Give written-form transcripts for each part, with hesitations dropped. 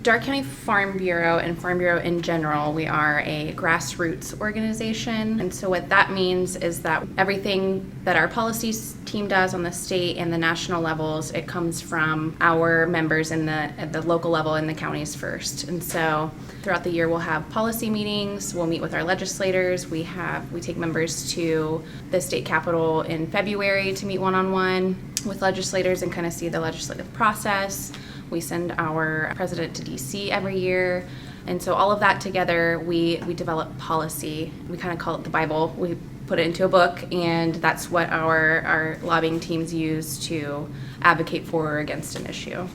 Darke County Farm Bureau and Farm Bureau in general, we are a grassroots organization. And so what that means is that everything that our policies team does on the state and the national levels, it comes from our members at the local level in the counties first. And so throughout the year, we'll have policy meetings, we'll meet with our legislators, we take members to the state capitol in February to meet one-on-one with legislators and kind of see the legislative process. We send our president to DC every year. And so all of that together, we develop policy. We kind of call it the Bible. We put it into a book, and that's what our lobbying teams use to advocate for or against an issue.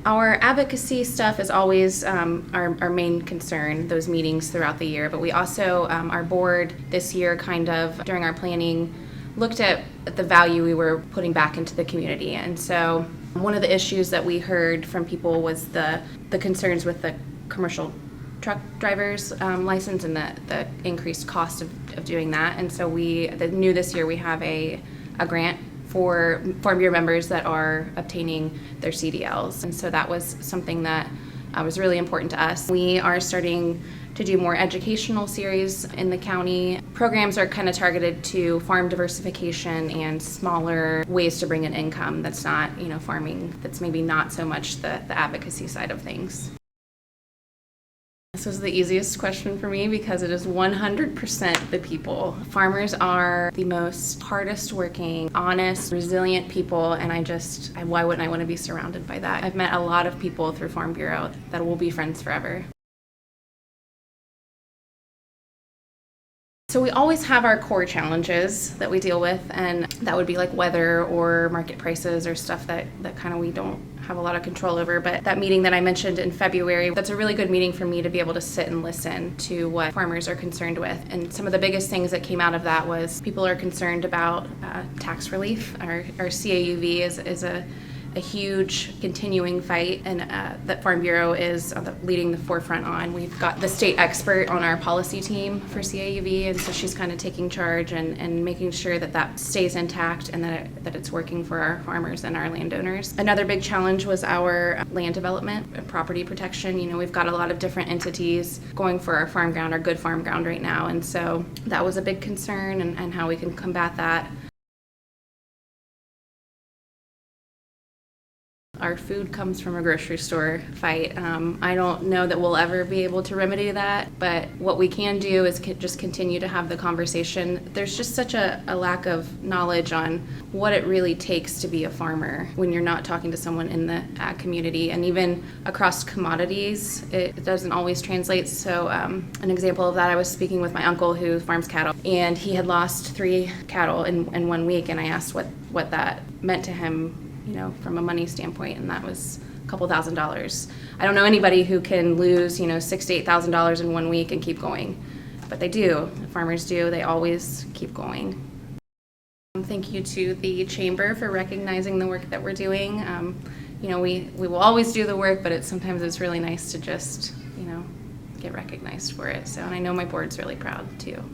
Our advocacy stuff is always our main concern, those meetings throughout the year. But we also, our board this year kind of, during our planning, looked at the value we were putting back into the community. And so one of the issues that we heard from people was the concerns with the commercial truck driver's license and the increased cost of doing that. And so this year we have a grant for Farm Bureau members that are obtaining their CDLs. And so that was something that was really important to us. We are starting to do more educational series in the county. Programs are kind of targeted to farm diversification and smaller ways to bring in income that's not, farming, that's maybe not so much the advocacy side of things. This was the easiest question for me because it is 100% the people. Farmers are the most hardest working, honest, resilient people, and why wouldn't I want to be surrounded by that? I've met a lot of people through Farm Bureau that will be friends forever. So we always have our core challenges that we deal with, and that would be like weather or market prices or stuff that kind of we don't have a lot of control over. But that meeting that I mentioned in February, that's a really good meeting for me to be able to sit and listen to what farmers are concerned with. And some of the biggest things that came out of that was people are concerned about tax relief. Our CAUV is a huge continuing fight, and that Farm Bureau is leading the forefront on. We've got the state expert on our policy team for CAUV, and so she's kind of taking charge and making sure that stays intact and that it's working for our farmers and our landowners. Another big challenge was our land development and property protection. We've got a lot of different entities going for our farm ground, our good farm ground right now, and so that was a big concern and how we can combat that. Our food comes from a grocery store fight. I don't know that we'll ever be able to remedy that, but what we can do is just continue to have the conversation. There's just such a lack of knowledge on what it really takes to be a farmer when you're not talking to someone in the ag community, and even across commodities, it doesn't always translate. So an example of that, I was speaking with my uncle who farms cattle, and he had lost 3 cattle in 1 week, and I asked what that meant to him, from a money standpoint, and that was a couple $1,000s. I don't know anybody who can lose, $6,000 to $8,000 in 1 week and keep going, but they do. Farmers do. They always keep going. Thank you to the Chamber for recognizing the work that we're doing. We will always do the work, but sometimes it's really nice to just, get recognized for it. So, and I know my board's really proud too.